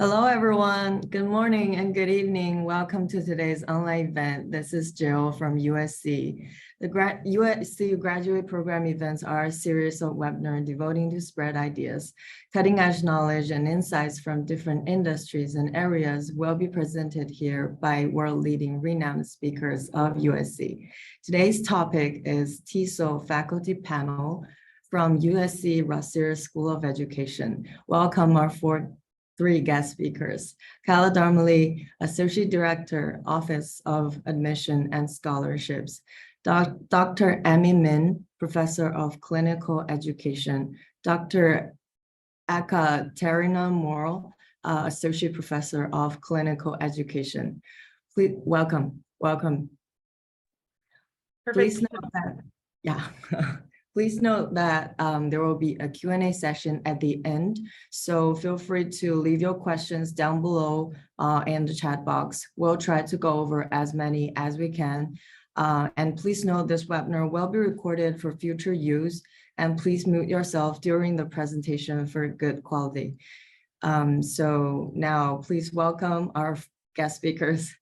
Hello, everyone. Good morning and good evening. Welcome to today's online event. This is Jill from USC. The USC graduate program events are a series of webinars devoting to spread ideas. Cutting-edge knowledge and insights from different industries and areas will be presented here by world-leading renowned speakers of USC. Today's topic is TESOL faculty panel from USC Rossier School of Education. Welcome our three guest speakers: Kala Darmali, Associate Director, Office of Admission and Scholarships; Dr. Emmy Min, Professor of Clinical Education; Dr. Ekaterina Moore, Associate Professor of Clinical Education. Please welcome. Perfect. Please note that, Please note that there will be a Q&A session at the end, so feel free to leave your questions down below in the chat box. We'll try to go over as many as we can. And please note this webinar will be recorded for future use, and please mute yourself during the presentation for good quality. So now please welcome our guest speakers.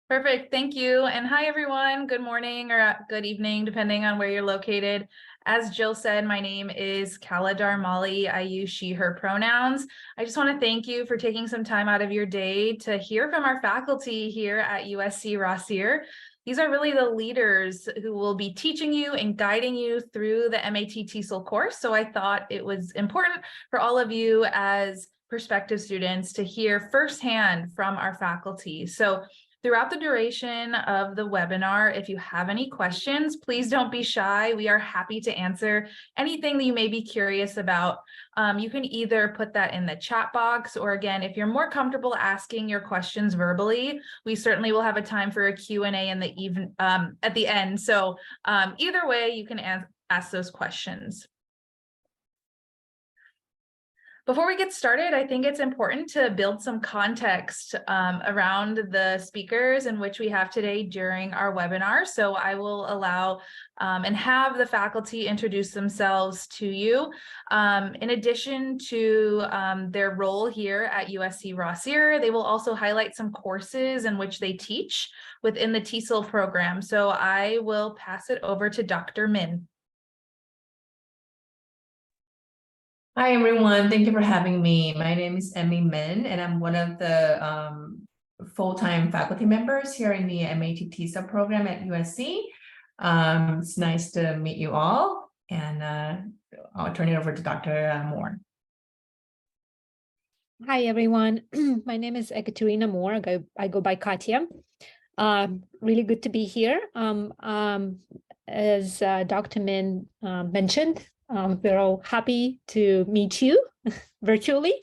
Perfect, thank you. And hi, everyone. Good morning or good evening, depending on where you're located. As Jill said, my name is Kala Darmali. I use she, her pronouns. I just want to thank you for taking some time out of your day to hear from our faculty here at USC Rossier. These are really the leaders who will be teaching you and guiding you through the MAT-TESOL course. So I thought it was important for all of you as prospective students to hear firsthand from our faculty. So throughout the duration of the webinar, if you have any questions, please don't be shy. We are happy to answer anything that you may be curious about. You can either put that in the chat box, or again, if you're more comfortable asking your questions verbally, we certainly will have a time for a Q&A in the at the end. So either way, you can ask those questions. Before we get started, I think it's important to build some context around the speakers in which we have today during our webinar. So I will allow and have the faculty introduce themselves to you. In addition to their role here at USC Rossier, they will also highlight some courses in which they teach within the TESOL program. So I will pass it over to Dr. Min. Hi, everyone. Thank you for having me. My name is Emmy Min, and I'm one of the full-time faculty members here in the MAT-TESOL program at USC. It's nice to meet you all, and I'll turn it over to Dr. Moore. Hi, everyone. My name is Ekaterina Moore. I go by Katya. Really good to be here. As Dr. Min mentioned, we're all happy to meet you virtually.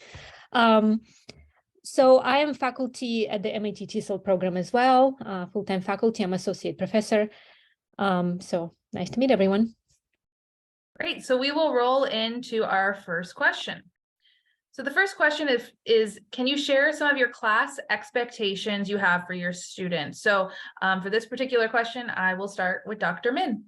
So I am faculty at the MAT-TESOL program as well, full-time faculty. I'm associate professor. So nice to meet everyone. Great. So we will roll into our first question. So the first question is can you share some of your class expectations you have for your students? So for this particular question, I will start with Dr. Min.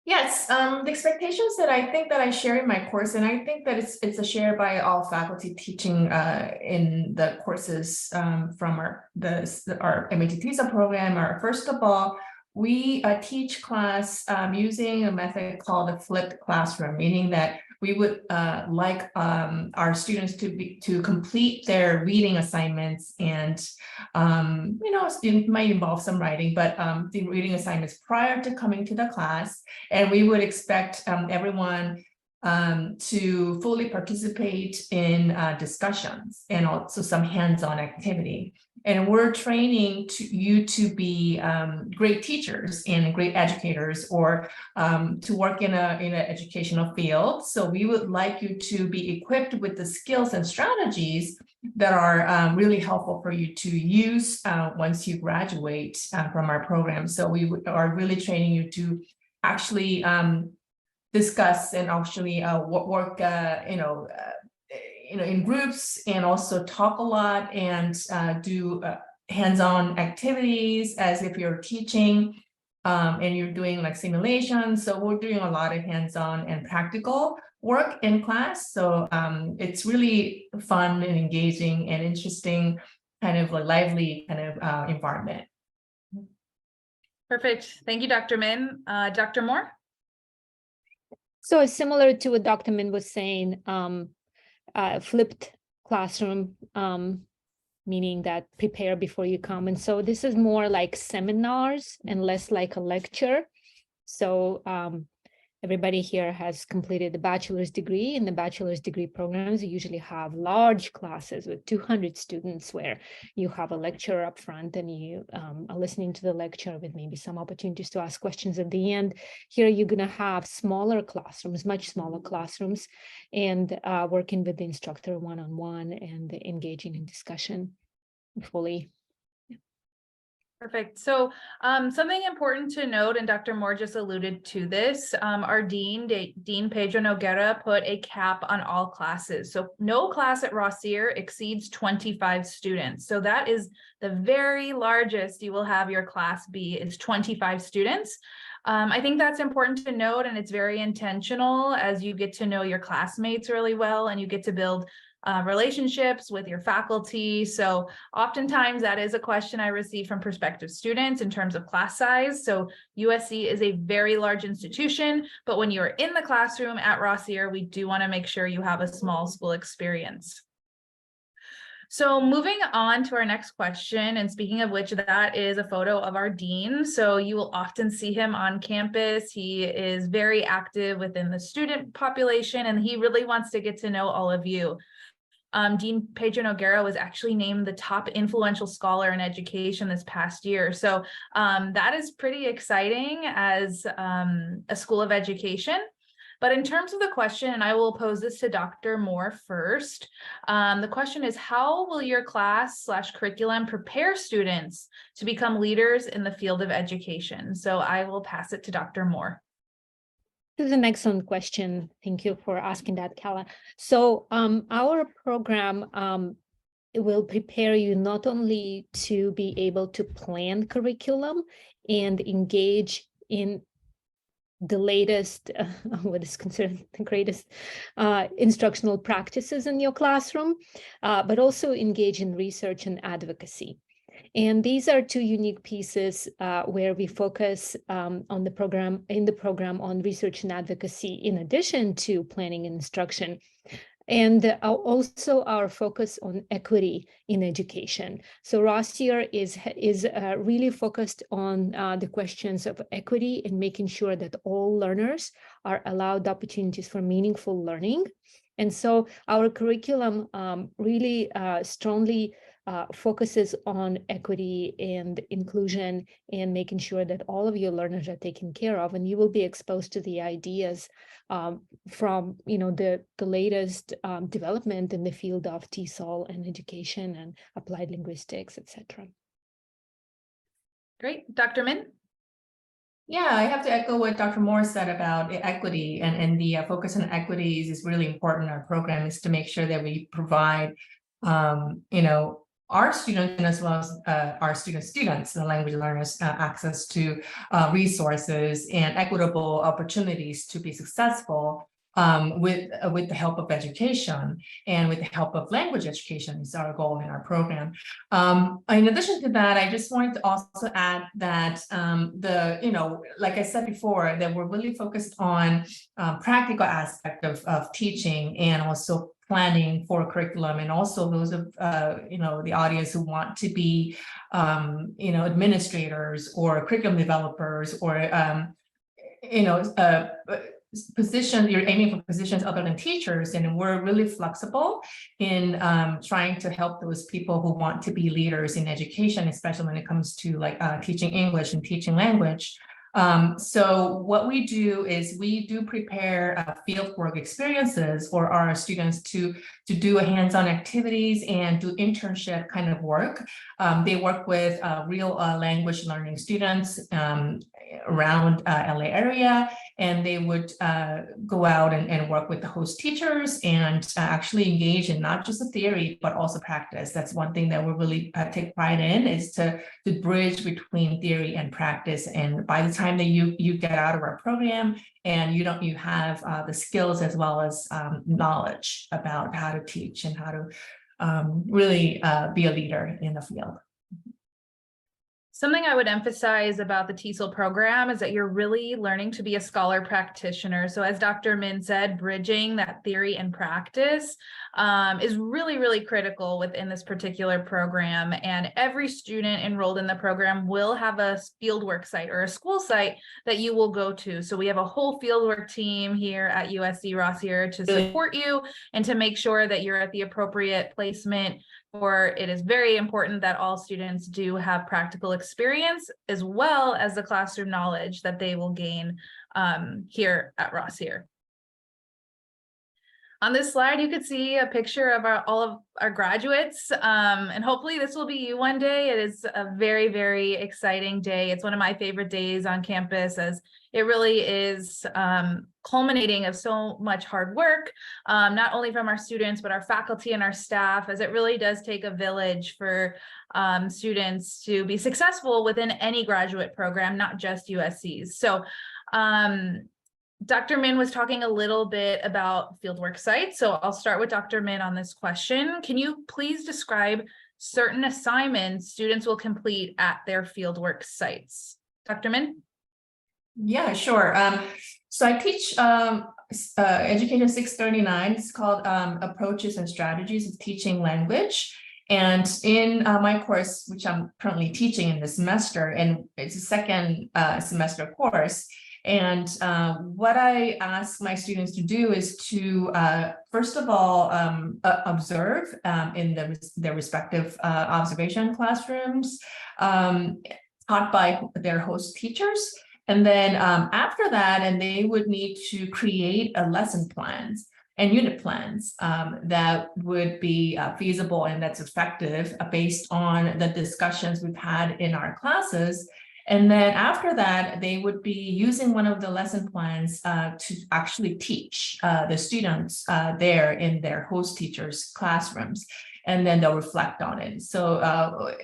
Yes, the expectations that I think that I share in my course, and I think that it's a share by all faculty teaching in the courses from our MAT-TESOL program. First of all, we teach class using a method called the flipped classroom, meaning that we would like our students to complete their reading assignments, and it might involve some writing, but the reading assignments prior to coming to the class, and we would expect everyone to fully participate in discussions and also some hands-on activity. And we're training you to be great teachers and great educators, or to work in an educational field. So we would like you to be equipped with the skills and strategies that are really helpful for you to use once you graduate from our program. So we are really training you to actually discuss and actually work in groups, and also talk a lot and do hands-on activities as if you're teaching and you're doing like simulations. So we're doing a lot of hands-on and practical work in class. So it's really fun and engaging and interesting, kind of a lively kind of environment. Perfect. Thank you, Dr. Min. Dr. Moore? So similar to what Dr. Min was saying, flipped classroom, meaning that prepare before you come. And so this is more like seminars and less like a lecture. So everybody here has completed the bachelor's degree. In the bachelor's degree programs, you usually have large classes with 200 students where you have a lecturer up front and you are listening to the lecture with maybe some opportunities to ask questions at the end. Here, you're going to have smaller classrooms, much smaller classrooms, and working with the instructor one-on-one and engaging in discussion fully. Perfect. So something important to note, and Dr. Moore just alluded to this, our Dean Pedro Noguera put a cap on all classes. So no class at Rossier exceeds 25 students. So that is the very largest you will have your class be, is 25 students. I think that's important to note, and it's very intentional as you get to know your classmates really well and you get to build relationships with your faculty. So oftentimes that is a question I receive from prospective students in terms of class size. So USC is a very large institution, but when you're in the classroom at Rossier, we do want to make sure you have a small school experience. So moving on to our next question, and speaking of which, that is a photo of our dean. So you will often see him on campus. He is very active within the student population, and he really wants to get to know all of you. Dean Pedro Noguera was actually named the top influential scholar in education this past year. So that is pretty exciting as a school of education. But in terms of the question, and I will pose this to Dr. Moore first, the question is, how will your class/curriculum prepare students to become leaders in the field of education? So I will pass it to Dr. Moore. This is an excellent question. Thank you for asking that, Kala. So our program it will prepare you not only to be able to plan curriculum and engage in the latest, what is considered the greatest instructional practices in your classroom, but also engage in research and advocacy. And these are two unique pieces where we focus in the program on research and advocacy, in addition to planning and instruction. And also our focus on equity in education. So Rossier is really focused on the questions of equity and making sure that all learners are allowed opportunities for meaningful learning. And so our curriculum really strongly focuses on equity and inclusion and making sure that all of your learners are taken care of, and you will be exposed to the ideas from the latest development in the field of TESOL and education and applied linguistics, etc. Great. Dr. Min? Yeah, I have to echo what Dr. Moore said about equity, and the focus on equities is really important in our program, is to make sure that we provide our students, and as well as our students, the language learners, access to resources and equitable opportunities to be successful with the help of education and with the help of language education is our goal in our program. In addition to that, I just wanted to also add that like I said before, that we're really focused on practical aspect of teaching and also planning for curriculum, and also those of the audience who want to be administrators or curriculum developers or positions, you're aiming for positions other than teachers, and we're really flexible in trying to help those people who want to be leaders in education, especially when it comes to teaching English and teaching language. So what we do is we do prepare fieldwork experiences for our students to do hands-on activities and do internship kind of work. They work with real language learning students around LA area, and they would go out and work with the host teachers and actually engage in not just the theory, but also practice. That's one thing that we really take pride in, is to bridge between theory and practice. And by the time that you get out of our program and you have the skills as well as knowledge about how to teach and how to really be a leader in the field. Something I would emphasize about the TESOL program is that you're really learning to be a scholar practitioner. So as Dr. Min said, bridging that theory and practice is really, really critical within this particular program. And every student enrolled in the program will have a fieldwork site or a school site that you will go to. So we have a whole fieldwork team here at USC Rossier to support you and to make sure that you're at the appropriate placement. For it is very important that all students do have practical experience as well as the classroom knowledge that they will gain here at Rossier. On this slide, you could see a picture of all of our graduates, and hopefully this will be you one day. It is a very, very exciting day. It's one of my favorite days on campus, as it really is culminating of so much hard work, not only from our students, but our faculty and our staff, as it really does take a village for students to be successful within any graduate program, not just USC's. So Dr. Min was talking a little bit about fieldwork sites. So I'll start with Dr. Min on this question. Can you please describe certain assignments students will complete at their fieldwork sites? Dr. Min? Yeah, sure. So I teach Education 639. It's called Approaches and Strategies of Teaching Language. And in my course, which I'm currently teaching in this semester, and it's a second semester course, and what I ask my students to do is to, first of all, observe in their respective observation classrooms taught by their host teachers. And then after that, and they would need to create a lesson plans and unit plans that would be feasible and that's effective based on the discussions we've had in our classes. And then after that, they would be using one of the lesson plans to actually teach the students there in their host teachers' classrooms, and then they'll reflect on it. So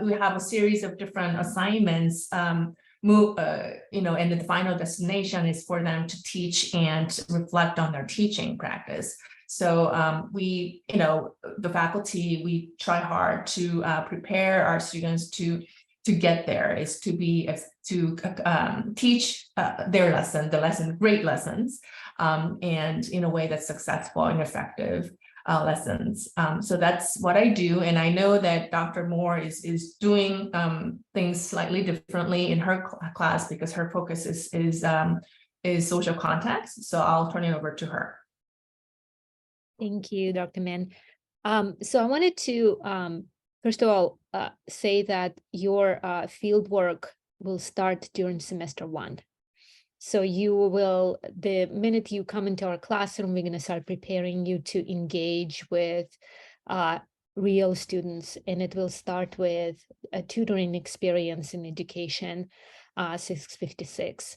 we have a series of different assignments. And the final destination is for them to teach and reflect on their teaching practice. So the faculty, we try hard to prepare our students to get there, is to teach the lesson, great lessons, and in a way that's successful and effective lessons. So that's what I do. And I know that Dr. Moore is doing things slightly differently in her class because her focus is social context. So I'll turn it over to her. Thank you, Dr. Min. So I wanted to first of all, say that your field work will start during semester 1. So you will, the minute you come into our classroom, we're going to start preparing you to engage with real students, and it will start with a tutoring experience in education 656.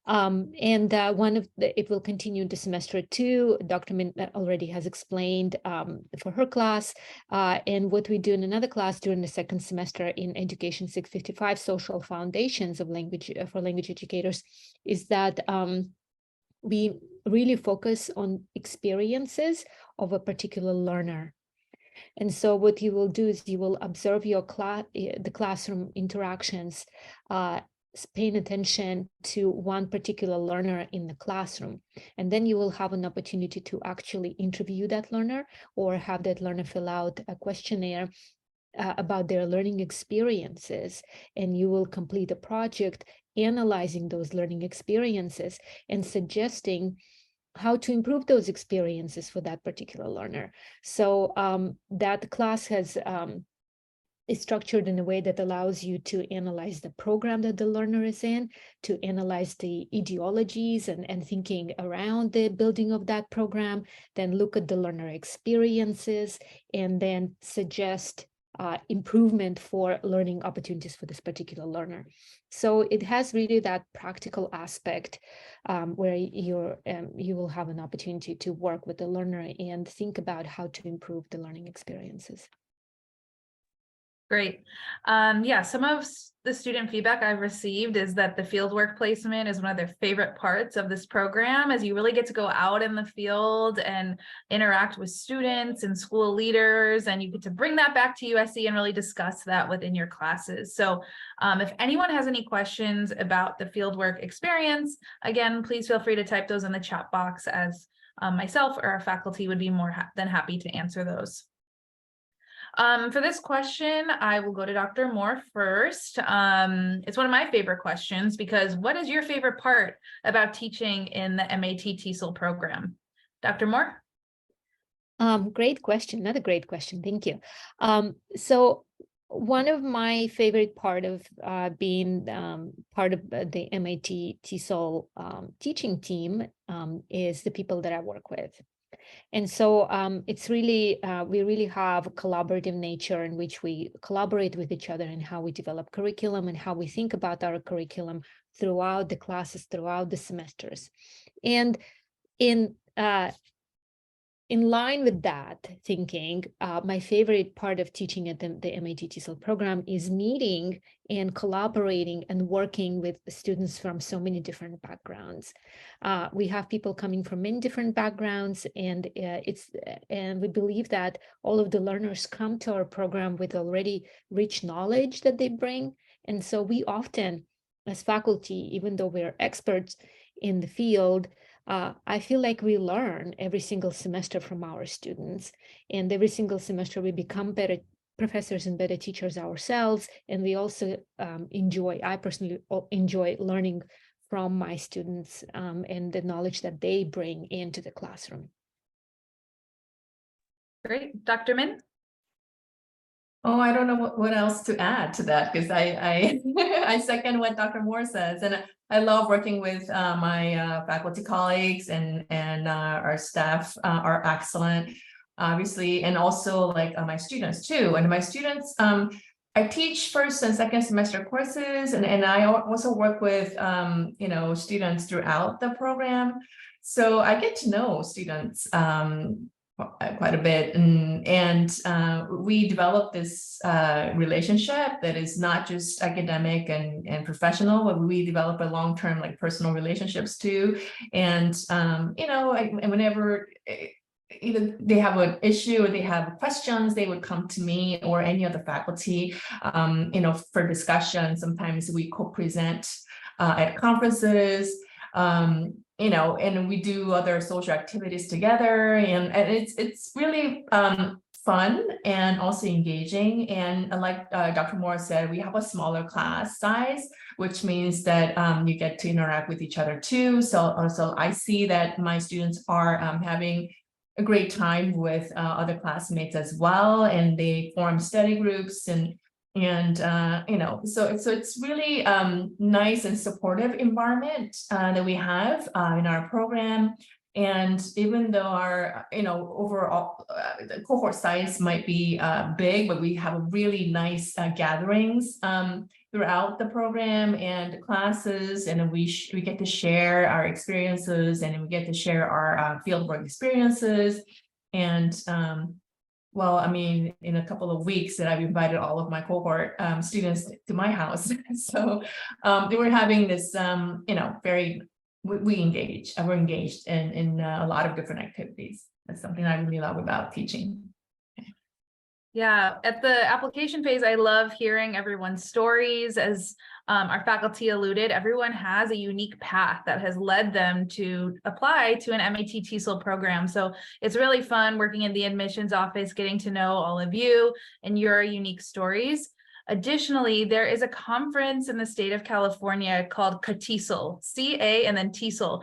It will continue to semester 2. Dr. Min already has explained for her class, and what we do in another class during the second semester in Education 655, Social Foundations of Language for Language Educators, is that we really focus on experiences of a particular learner. And so what you will do is you will observe your the classroom interactions, paying attention to one particular learner in the classroom. And then you will have an opportunity to actually interview that learner or have that learner fill out a questionnaire about their learning experiences. And you will complete a project analyzing those learning experiences and suggesting how to improve those experiences for that particular learner. So that class is structured in a way that allows you to analyze the program that the learner is in, to analyze the ideologies and thinking around the building of that program, then look at the learner experiences, and then suggest improvement for learning opportunities for this particular learner. So it has really that practical aspect where you will have an opportunity to work with the learner and think about how to improve the learning experiences. Great. Yeah, some of the student feedback I've received is that the fieldwork placement is one of their favorite parts of this program, as you really get to go out in the field and interact with students and school leaders, and you get to bring that back to USC and really discuss that within your classes. So if anyone has any questions about the fieldwork experience, again, please feel free to type those in the chat box, as myself or our faculty would be more than happy to answer those. For this question, I will go to Dr. Moore first. It's one of my favorite questions, because what is your favorite part about teaching in the MAT-TESOL program? Dr. Moore? Great question. Another great question. Thank you. So one of my favorite part of being part of the MAT-TESOL teaching team is the people that I work with. And so it's really, we really have a collaborative nature in which we collaborate with each other, and how we develop curriculum and how we think about our curriculum throughout the classes, throughout the semesters. And in line with that thinking, my favorite part of teaching at the MAT-TESOL program is meeting and collaborating and working with students from so many different backgrounds. We have people coming from many different backgrounds, and we believe that all of the learners come to our program with already rich knowledge that they bring. And so we often, as faculty, even though we're experts in the field, I feel like we learn every single semester from our students, and every single semester we become better professors and better teachers ourselves. And we also I personally enjoy learning from my students and the knowledge that they bring into the classroom. Great. Dr. Min? Oh, I don't know what else to add to that, because I I second what Dr. Moore says, and I love working with my faculty colleagues, and our staff are excellent, obviously, and also like my students too. And my students, I teach first and second semester courses, and I also work with students throughout the program, so I get to know students quite a bit, and we develop this relationship that is not just academic and professional, but we develop a long-term like personal relationships too. And whenever either they have an issue or they have questions, they would come to me or any other faculty for discussion. Sometimes we co-present at conferences, and we do other social activities together, and it's really fun and also engaging. And like Dr. Moore said, we have a smaller class size, which means that you get to interact with each other too. So I see that my students are having a great time with other classmates as well, and they form study groups, and so it's really nice and supportive environment that we have in our program. And even though our overall the cohort size might be big, but we have a really nice gatherings throughout the program and classes, and we get to share our experiences, and we get to share our fieldwork experiences. And well, I mean, in a couple of weeks that I've invited all of my cohort students to my house. So we're having this, we're engaged in a lot of different activities. That's something I really love about teaching. Yeah, at the application phase, I love hearing everyone's stories. As our faculty alluded, everyone has a unique path that has led them to apply to an MAT-TESOL program. So it's really fun working in the admissions office, getting to know all of you and your unique stories. Additionally, there is a conference in the state of California called CATESOL, C-A and then TESOL.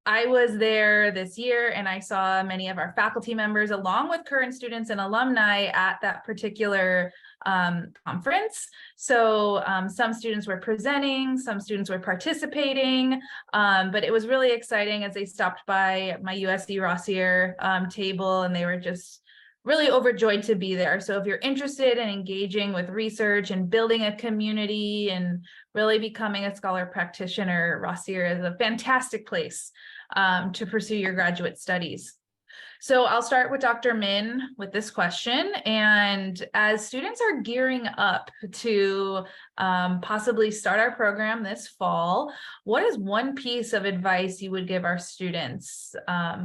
I was there this year, and I saw many of our faculty members along with current students and alumni at that particular conference. So some students were presenting, some students were participating, but it was really exciting as they stopped by my USC Rossier table, and they were just really overjoyed to be there. So if you're interested in engaging with research and building a community and really becoming a scholar practitioner, Rossier is a fantastic place to pursue your graduate studies. So I'll start with Dr. Min with this question. And as students are gearing up to possibly start our program this fall, what is one piece of advice you would give our students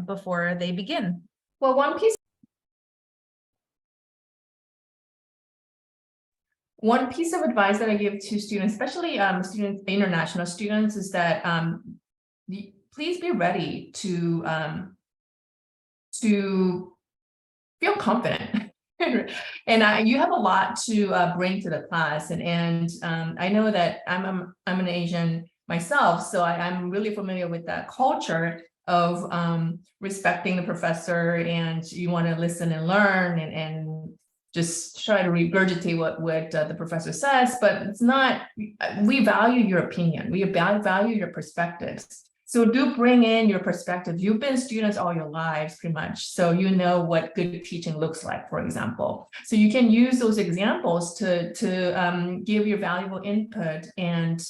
before they begin? Well, one piece of advice that I give to students, especially students, international students, is that please be ready to feel confident. And you have a lot to bring to the class, and I know that I'm an Asian myself, so I'm really familiar with that culture of respecting the professor, and you want to listen and learn and just try to regurgitate what the professor says, but it's not, we value your opinion, we value your perspectives. So do bring in your perspective. You've been students all your lives pretty much, so you know what good teaching looks like, for example. So you can use those examples to give your valuable input and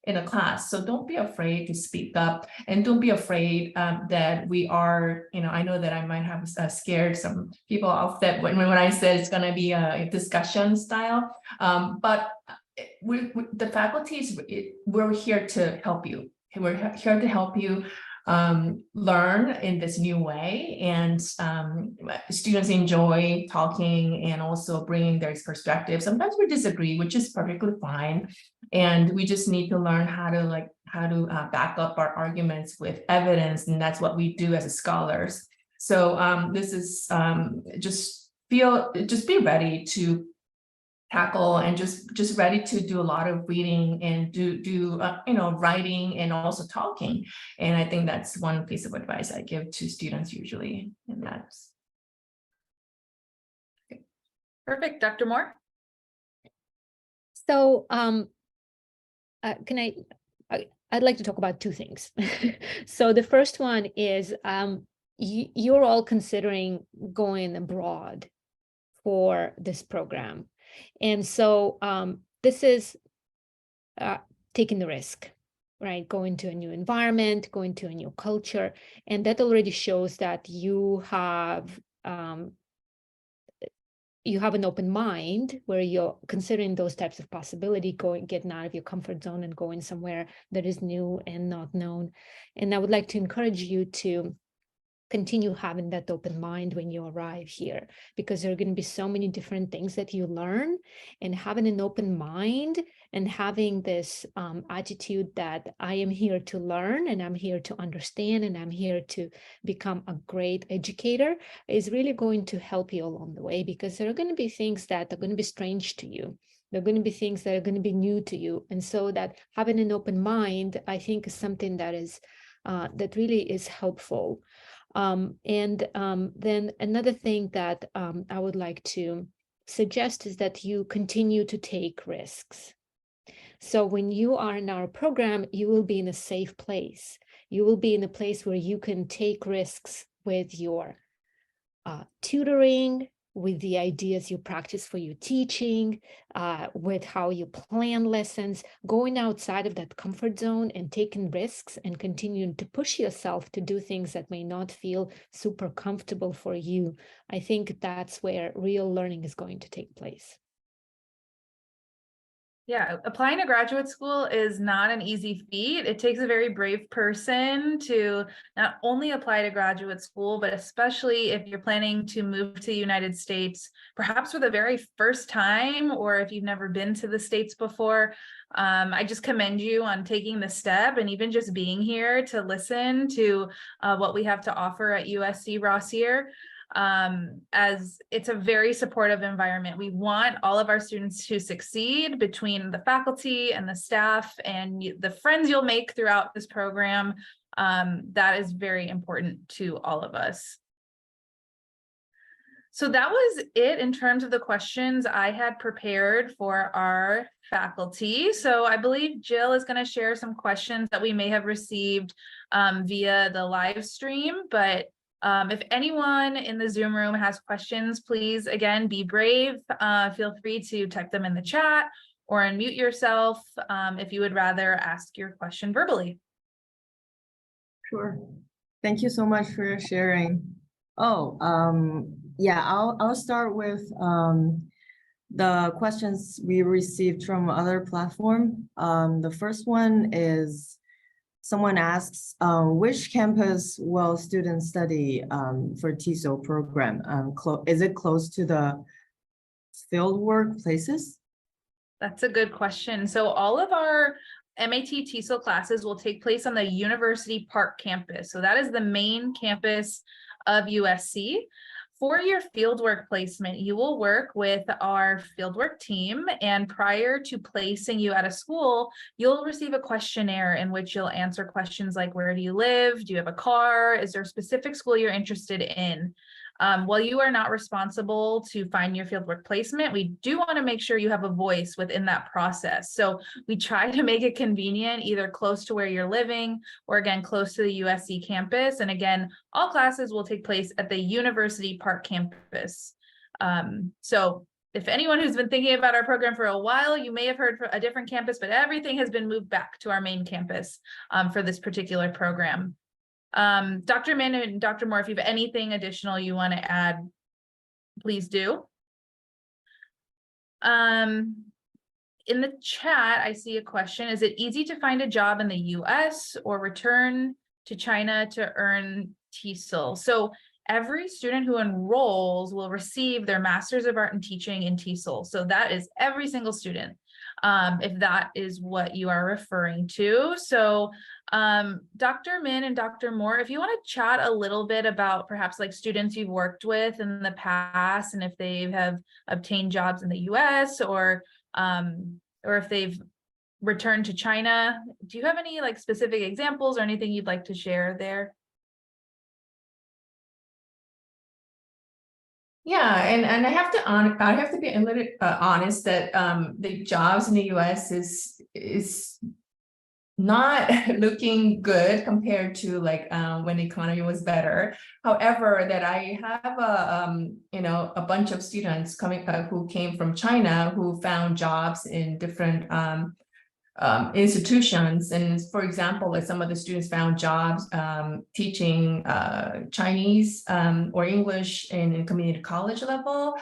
in a class. So don't be afraid to speak up, and don't be afraid that we are, I know that I might have scared some people off that when I said it's going to be a discussion style, but the faculties, we're here to help you. We're here to help you learn in this new way, and students enjoy talking and also bringing their perspective. Sometimes we disagree, which is perfectly fine, and we just need to learn how to back up our arguments with evidence, and that's what we do as scholars. So this is just be ready to tackle, and just ready to do a lot of reading and do writing and also talking. And I think that's one piece of advice I give to students usually, and that's okay. Perfect. Dr. Moore. So I'd like to talk about two things. So the first one is you're all considering going abroad for this program. And so this is taking the risk, right? Going to a new environment, going to a new culture. And that already shows that you have an open mind where you're considering those types of possibility, getting out of your comfort zone and going somewhere that is new and not known. And I would like to encourage you to continue having that open mind when you arrive here, because there are going to be so many different things that you learn, and having an open mind and having this attitude that I am here to learn, and I'm here to understand, and I'm here to become a great educator is really going to help you along the way, because there are going to be things that are going to be strange to you. There are going to be things that are going to be new to you. And so that having an open mind, I think, is something that is that really is helpful. Then another thing that I would like to suggest is that you continue to take risks. So when you are in our program, you will be in a safe place. You will be in a place where you can take risks with your tutoring, with the ideas you practice for your teaching, with how you plan lessons, going outside of that comfort zone and taking risks and continuing to push yourself to do things that may not feel super comfortable for you. I think that's where real learning is going to take place. Yeah, applying to graduate school is not an easy feat. It takes a very brave person to not only apply to graduate school, but especially if you're planning to move to the United States, perhaps for the very first time, or if you've never been to the States before. I just commend you on taking the step and even just being here to listen to what we have to offer at USC Rossier. As it's a very supportive environment. We want all of our students to succeed, between the faculty and the staff and the friends you'll make throughout this program. That is very important to all of us. So that was it in terms of the questions I had prepared for our faculty. So I believe Jill is going to share some questions that we may have received via the live stream, but if anyone in the Zoom room has questions, please, again, be brave. Feel free to type them in the chat or unmute yourself if you would rather ask your question verbally. Sure. Thank you so much for sharing. Oh, yeah, I'll start with the questions we received from other platform. The first one is someone asks, which campus will students study for TESOL program? Is it close to the field work places? That's a good question. So all of our MAT-TESOL classes will take place on the University Park campus. So that is the main campus of USC. For your fieldwork placement, you will work with our fieldwork team, and prior to placing you at a school, you'll receive a questionnaire in which you'll answer questions like, where do you live? Do you have a car? Is there a specific school you're interested in? While you are not responsible to find your fieldwork placement, we do want to make sure you have a voice within that process. So we try to make it convenient, either close to where you're living or again, close to the USC campus. And again, all classes will take place at the University Park campus. So if anyone who's been thinking about our program for a while, you may have heard for a different campus, but everything has been moved back to our main campus for this particular program. Dr. Min and Dr. Moore, if you have anything additional you want to add, please do. In the chat, I see a question. Is it easy to find a job in the US or return to China to earn TESOL? So every student who enrolls will receive their Master's of Art in Teaching in TESOL. So that is every single student, if that is what you are referring to. So Dr. Min and Dr. Moore, if you want to chat a little bit about perhaps like students you've worked with in the past and if they have obtained jobs in the US or if they've returned to China, do you have any like specific examples or anything you'd like to share there? Yeah, and I have to be a little honest that the jobs in the US is not looking good compared to like when the economy was better. However, that I have a bunch of students coming who came from China who found jobs in different institutions. And for example, like some of the students found jobs teaching Chinese or English in community college level.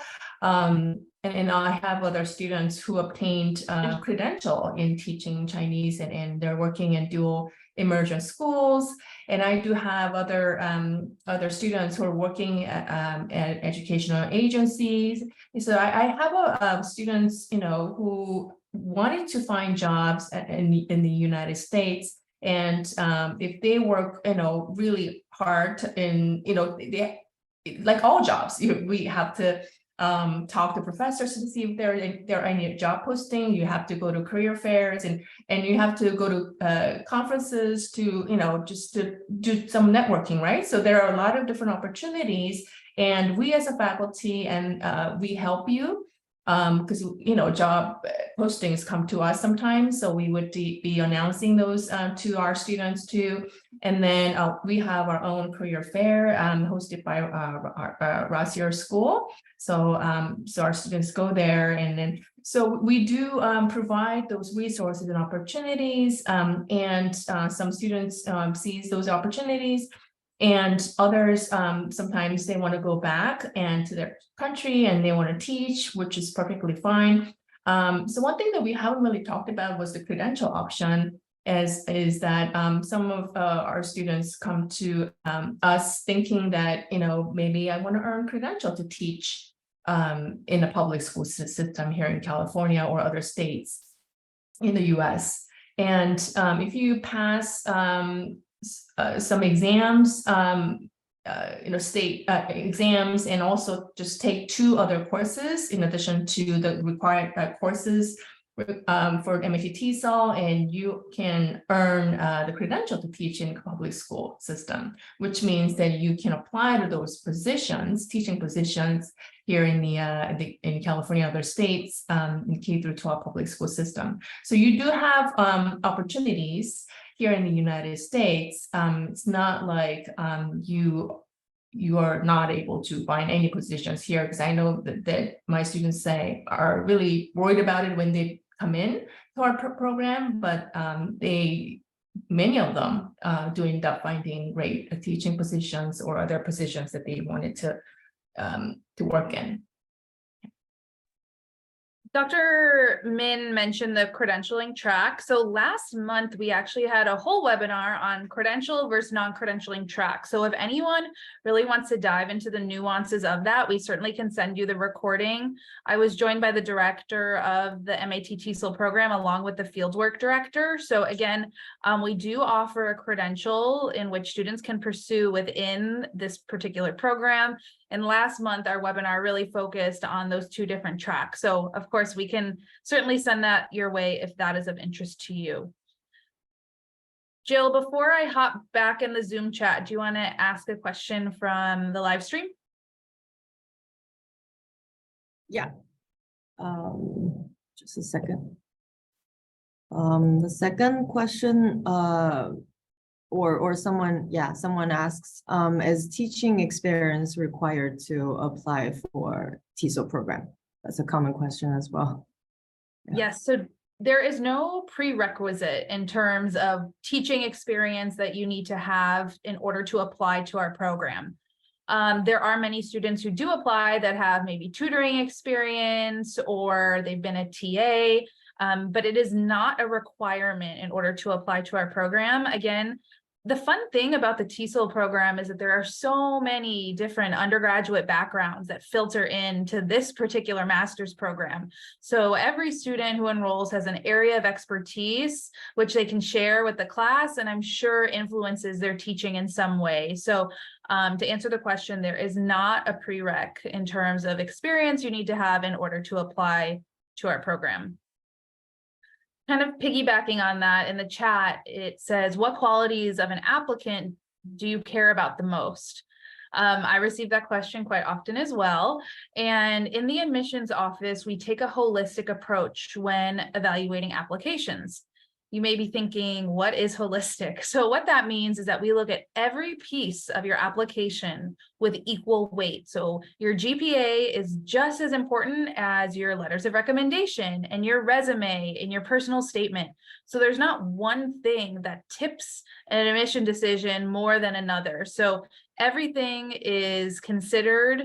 And I have other students who obtained credential in teaching Chinese, and they're working in dual immersion schools. And I do have other students who are working at educational agencies. And so I have students, who wanted to find jobs in the United States. And if they work, really hard in, they, like all jobs, we have to talk to professors to see if there are any job posting. You have to go to career fairs and you have to go to conferences to, just to do some networking, right? So there are a lot of different opportunities, and we as a faculty and we help you because, job postings come to us sometimes. So we would be announcing those to our students too. And then we have our own career fair hosted by Rossier School. So so our students go there, and then so we do provide those resources and opportunities, and some students seize those opportunities, and others sometimes they want to go back and to their country and they want to teach, which is perfectly fine. So one thing that we haven't really talked about was the credential option. Is that some of our students come to us thinking that, maybe I want to earn credential to teach in a public school system here in California or other states in the US. And if you pass some exams, state exams, and also just take 2 other courses in addition to the required courses for MAT-TESOL, and you can earn the credential to teach in a public school system, which means that you can apply to those positions, teaching positions here in in California, other states, in K through 12 public school system. So you do have opportunities here in the United States. It's not like you are not able to find any positions here, because I know that my students are really worried about it when they come in to our program, but they many of them do end up finding great teaching positions or other positions that they wanted to work in. Dr. Min mentioned the credentialing track. So last month, we actually had a whole webinar on credential versus non-credentialing track. So if anyone really wants to dive into the nuances of that, we certainly can send you the recording. I was joined by the director of the MAT-TESOL program along with the fieldwork director. So again, we do offer a credential in which students can pursue within this particular program. And last month, our webinar really focused on those two different tracks. So of course, we can certainly send that your way if that is of interest to you. Jill, before I hop back in the Zoom chat, do you want to ask a question from the live stream? Yeah. Just a second. The second question, or someone asks, is teaching experience required to apply for TESOL program? That's a common question as well. Yeah. Yes, so there is no prerequisite in terms of teaching experience that you need to have in order to apply to our program. There are many students who do apply that have maybe tutoring experience or they've been a TA, but it is not a requirement in order to apply to our program. Again, the fun thing about the TESOL program is that there are so many different undergraduate backgrounds that filter into this particular master's program. So every student who enrolls has an area of expertise, which they can share with the class, and I'm sure influences their teaching in some way. So to answer the question, there is not a prereq in terms of experience you need to have in order to apply to our program. Kind of piggybacking on that, in the chat, it says, what qualities of an applicant do you care about the most? I receive that question quite often as well. And in the admissions office, we take a holistic approach when evaluating applications. You may be thinking, what is holistic? So what that means is that we look at every piece of your application with equal weight. So your GPA is just as important as your letters of recommendation and your resume and your personal statement. So there's not one thing that tips an admission decision more than another. So everything is considered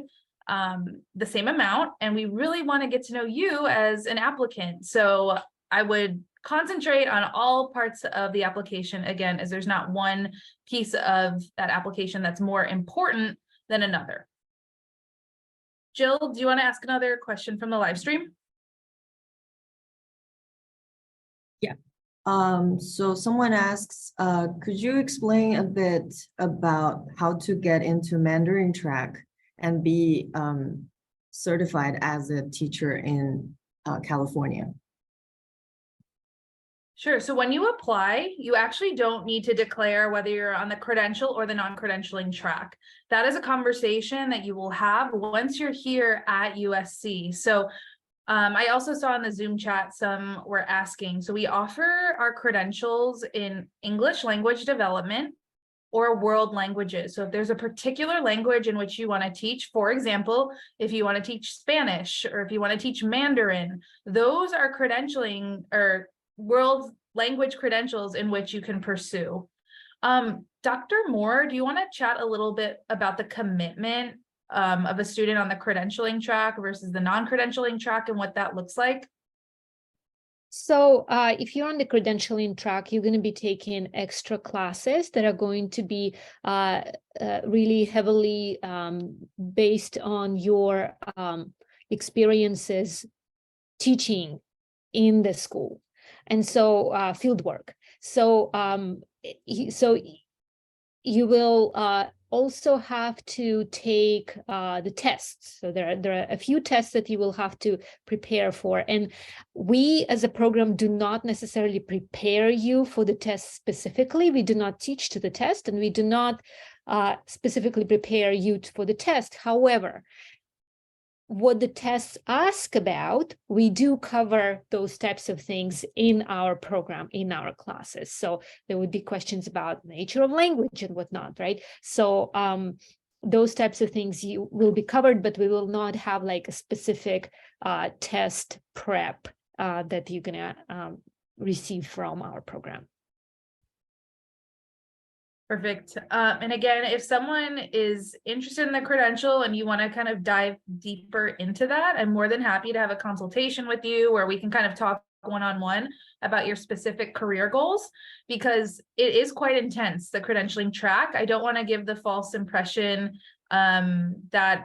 the same amount, and we really want to get to know you as an applicant. So I would concentrate on all parts of the application, again, as there's not one piece of that application that's more important than another. Jill, do you want to ask another question from the live stream? Yeah. So someone asks, could you explain a bit about how to get into Mandarin track and be certified as a teacher in California? Sure. So when you apply, you actually don't need to declare whether you're on the credential or the non-credentialing track. That is a conversation that you will have once you're here at USC. So I also saw in the Zoom chat some were asking. So we offer our credentials in English language development or world languages. So if there's a particular language in which you want to teach, for example, if you want to teach Spanish or if you want to teach Mandarin, those are credentialing or world language credentials in which you can pursue. Dr. Moore, do you want to chat a little bit about the commitment of a student on the credentialing track versus the non-credentialing track and what that looks like? So if you're on the credentialing track, you're going to be taking extra classes that are going to be really heavily based on your experiences teaching in the school. And so field work. So you will also have to take the tests. So there are a few tests that you will have to prepare for. And we as a program do not necessarily prepare you for the test specifically. We do not teach to the test, and we do not specifically prepare you for the test. However, what the tests ask about, we do cover those types of things in our program, in our classes. So there would be questions about nature of language and whatnot, right? So those types of things you will be covered, but we will not have like a specific test prep that you're gonna receive from our program. Perfect. And again, if someone is interested in the credential and you want to kind of dive deeper into that, I'm more than happy to have a consultation with you where we can kind of talk one-on-one about your specific career goals, because it is quite intense, the credentialing track. I don't want to give the false impression that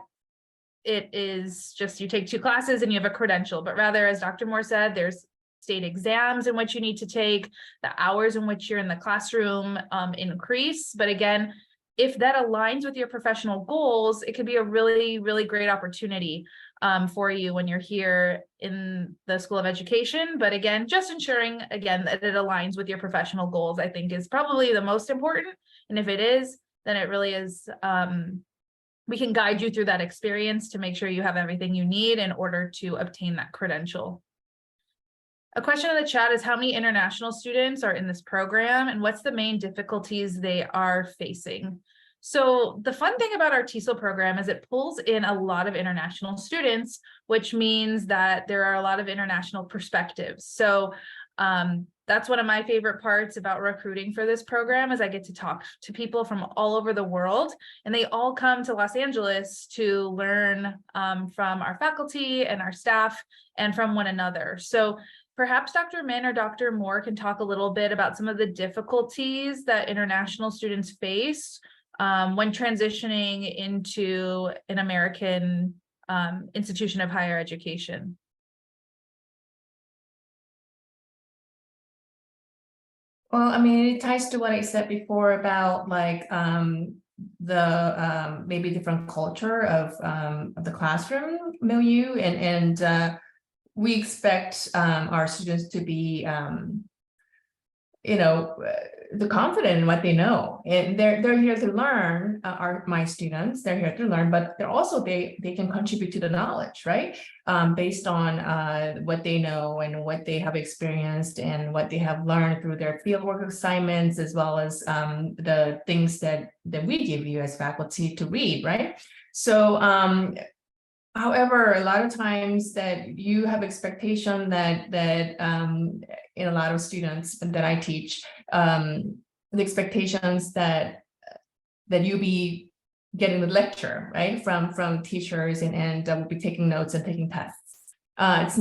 it is just you take 2 classes and you have a credential, but rather, as Dr. Moore said, there's state exams in which you need to take, the hours in which you're in the classroom increase. But again, if that aligns with your professional goals, it could be a really, really great opportunity for you when you're here in the School of Education. But again, just ensuring, again, that it aligns with your professional goals, I think is probably the most important. And if it is, then it really is, we can guide you through that experience to make sure you have everything you need in order to obtain that credential. A question in the chat is how many international students are in this program and what's the main difficulties they are facing? So the fun thing about our TESOL program is it pulls in a lot of international students, which means that there are a lot of international perspectives. So that's one of my favorite parts about recruiting for this program is I get to talk to people from all over the world, and they all come to Los Angeles to learn from our faculty and our staff and from one another. So perhaps Dr. Min or Dr. Moore can talk a little bit about some of the difficulties that international students face when transitioning into an American institution of higher education. Well, I mean, it ties to what I said before about like the maybe different culture of the classroom milieu, and we expect our students to be the confident in what they know, and they're here to learn. My students, they're here to learn, but they're also they can contribute to the knowledge, right? Based on what they know and what they have experienced and what they have learned through their fieldwork assignments, as well as the things that we give you as faculty to read, right? So however, a lot of times that you have expectation that in a lot of students that I teach, the expectations that you be getting the lecture, right, from teachers and will be taking notes and taking tests. It's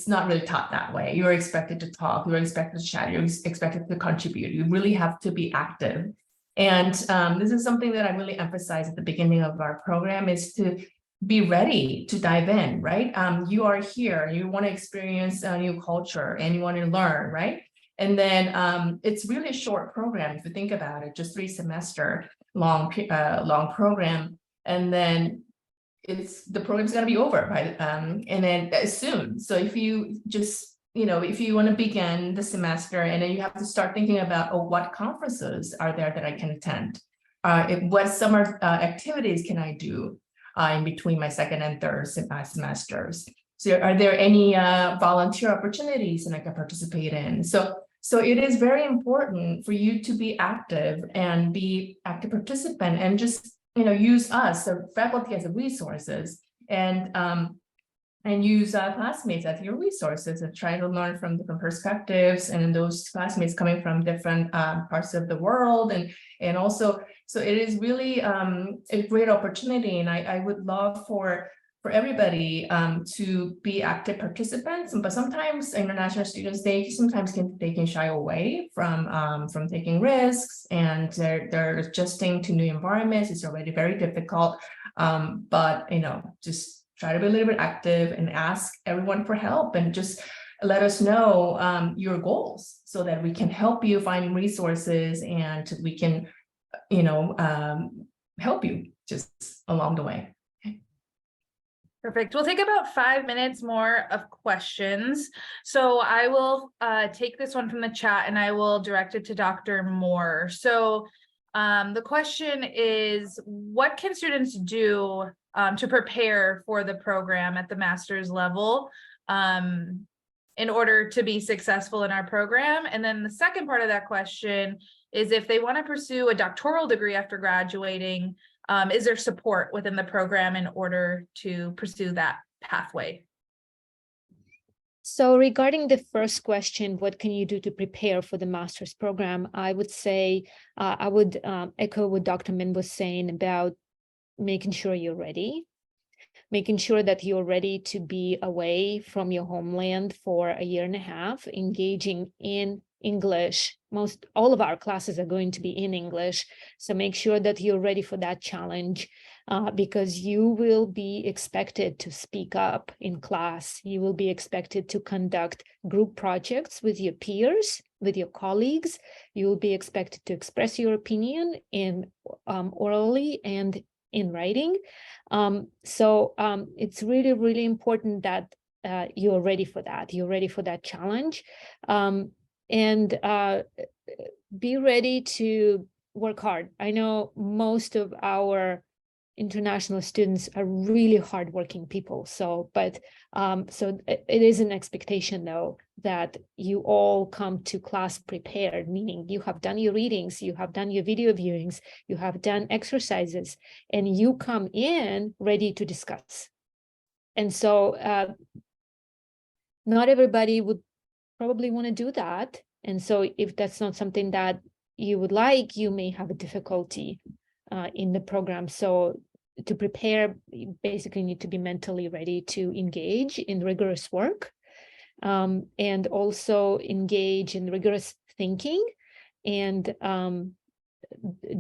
not really taught that way. You're expected to talk, you're expected to chat, you're expected to contribute. You really have to be active. And this is something that I really emphasize at the beginning of our program, is to be ready to dive in, right? You are here, you want to experience a new culture and you want to learn, right? And then it's really a short program if you think about it, just 3 semester long program, and then the program's going to be over by and then soon. So if you just if you want to begin the semester, and then you have to start thinking about, oh, what conferences are there that I can attend? What summer activities can I do in between my second and third semesters? So are there any volunteer opportunities that I can participate in? So it is very important for you to be active and be active participant, and just use us, the faculty, as resources, and use classmates as your resources, and try to learn from different perspectives, and those classmates coming from different parts of the world, and also, so it is really a great opportunity, and I would love for everybody to be active participants. But sometimes international students, they can shy away from taking risks, and they're adjusting to new environments. It's already very difficult, but just try to be a little bit active and ask everyone for help, and just let us know your goals so that we can help you find resources, and we can, help you just along the way. Perfect. We'll take about 5 minutes more of questions. So I will take this one from the chat and I will direct it to Dr. Moore. So the question is, what can students do to prepare for the program at the master's level in order to be successful in our program? And then the second part of that question is, if they want to pursue a doctoral degree after graduating, is there support within the program in order to pursue that pathway? So regarding the first question, what can you do to prepare for the master's program? I would say, I would echo what Dr. Min was saying about making sure you're ready, making sure that you're ready to be away from your homeland for a year and a half, engaging in English. All of our classes are going to be in English. So make sure that you're ready for that challenge, because you will be expected to speak up in class. You will be expected to conduct group projects with your peers, with your colleagues. You will be expected to express your opinion in orally and in writing. So it's really, really important that you're ready for that. You're ready for that challenge. And be ready to work hard. I know most of our international students are really hardworking people. So it is an expectation, though, that you all come to class prepared, meaning you have done your readings, you have done your video viewings, you have done exercises, and you come in ready to discuss. And so not everybody would probably want to do that. And so if that's not something that you would like, you may have a difficulty in the program. So to prepare, you basically need to be mentally ready to engage in rigorous work, and also engage in rigorous thinking, and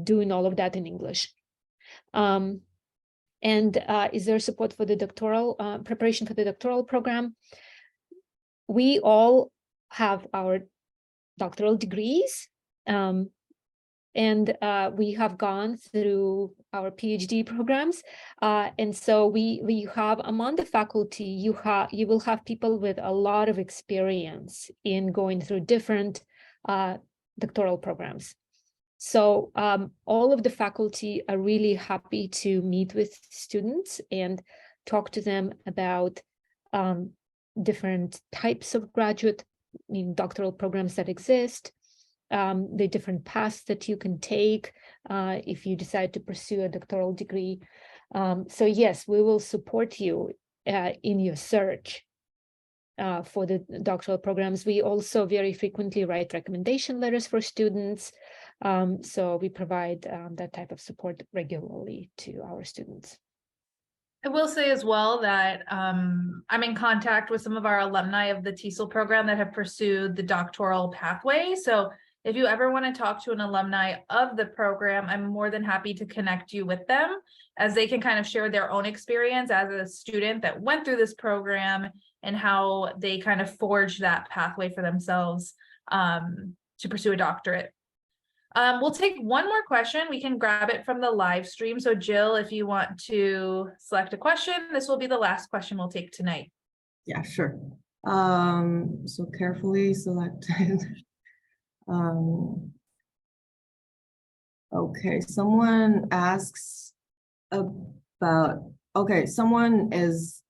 doing all of that in English. And is there support for the doctoral preparation for the doctoral program? We all have our doctoral degrees, and we have gone through our PhD programs, and so we have among the faculty, you will have people with a lot of experience in going through different doctoral programs. So all of the faculty are really happy to meet with students and talk to them about different types of graduate, doctoral programs that exist, the different paths that you can take if you decide to pursue a doctoral degree. So yes, we will support you in your search for the doctoral programs. We also very frequently write recommendation letters for students. So we provide that type of support regularly to our students. I will say as well that I'm in contact with some of our alumni of the TESOL program that have pursued the doctoral pathway. So if you ever want to talk to an alumni of the program, I'm more than happy to connect you with them, as they can kind of share their own experience as a student that went through this program and how they kind of forged that pathway for themselves to pursue a doctorate. We'll take one more question. We can grab it from the live stream. So Jill, if you want to select a question, this will be the last question we'll take tonight. Yeah, sure. So carefully selected. Okay, someone asks about, okay, someone is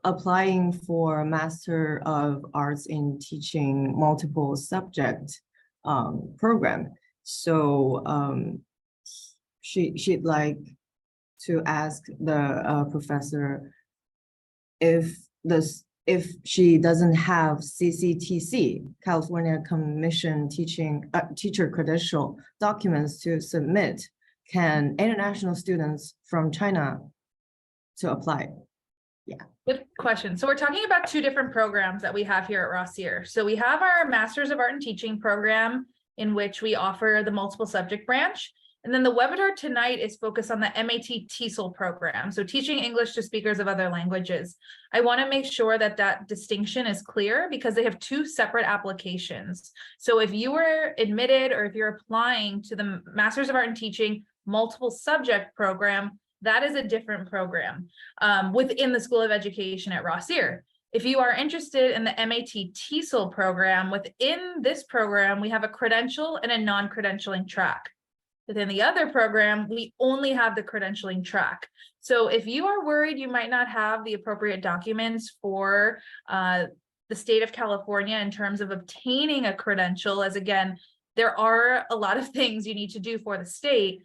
applying for a Master of Arts in Teaching Multiple Subject program. So she'd like to ask the professor if she doesn't have CCTC, California Commission teacher credential documents to submit, can international students from China to apply? Yeah. Good question. So we're talking about two different programs that we have here at Rossier. So we have our Masters of Art in Teaching program, in which we offer the multiple subject branch. And then the webinar tonight is focused on the MAT-TESOL program. So teaching English to speakers of other languages. I want to make sure that that distinction is clear, because they have two separate applications. So if you were admitted, or if you're applying to the Masters of Art in Teaching multiple subject program, that is a different program within the School of Education at Rossier. If you are interested in the MAT-TESOL program, within this program, we have a credential and a non-credentialing track. Within the other program, we only have the credentialing track. So if you are worried you might not have the appropriate documents for the state of California in terms of obtaining a credential, as again, there are a lot of things you need to do for the state,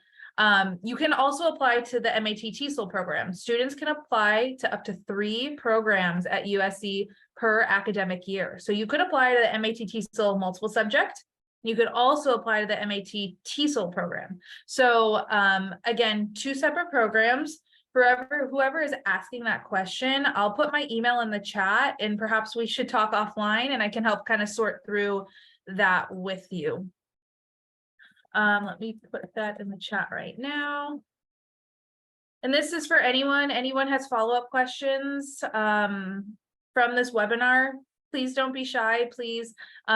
You can also apply to the MAT-TESOL program. Students can apply to up to 3 programs at USC per academic year. So you could apply to the MAT-TESOL multiple subject. You could also apply to the MAT-TESOL program. So again, 2 separate programs. Whoever is asking that question, I'll put my email in the chat, and perhaps we should talk offline and I can help kind of sort through that with you. Let me put that in the chat right now. And this is for anyone has follow-up questions from this webinar. Please don't be shy. Please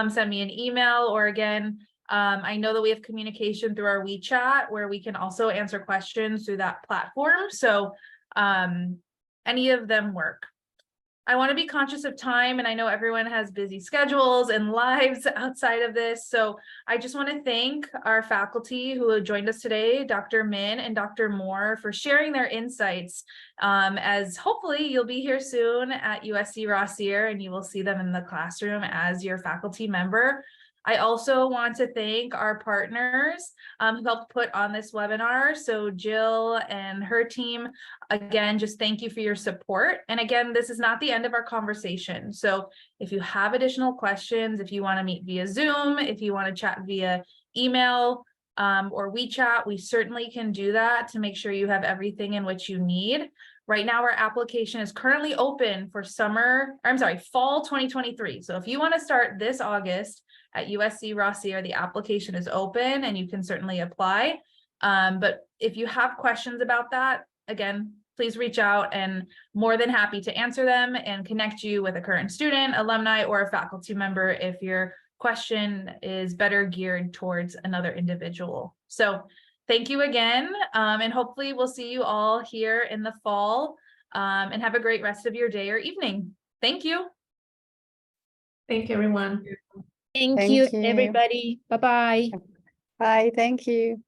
send me an email, or again, I know that we have communication through our WeChat where we can also answer questions through that platform. So any of them work. I want to be conscious of time, and I know everyone has busy schedules and lives outside of this. So I just want to thank our faculty who have joined us today, Dr. Min and Dr. Moore, for sharing their insights, as hopefully you'll be here soon at USC Rossier and you will see them in the classroom as your faculty member. I also want to thank our partners who helped put on this webinar. So Jill and her team, again, just thank you for your support. And again, this is not the end of our conversation. So if you have additional questions, if you want to meet via Zoom, if you want to chat via email or WeChat, we certainly can do that to make sure you have everything in which you need. Right now, our application is currently open for fall 2023. So if you want to start this August at USC Rossier, the application is open and you can certainly apply. But if you have questions about that, again, please reach out, and more than happy to answer them and connect you with a current student, alumni, or a faculty member if your question is better geared towards another individual. So thank you again, and hopefully we'll see you all here in the fall, and have a great rest of your day or evening. Thank you. Thank you, everyone. Thank Thank you, you. everybody. Bye-bye. Bye. Thank you.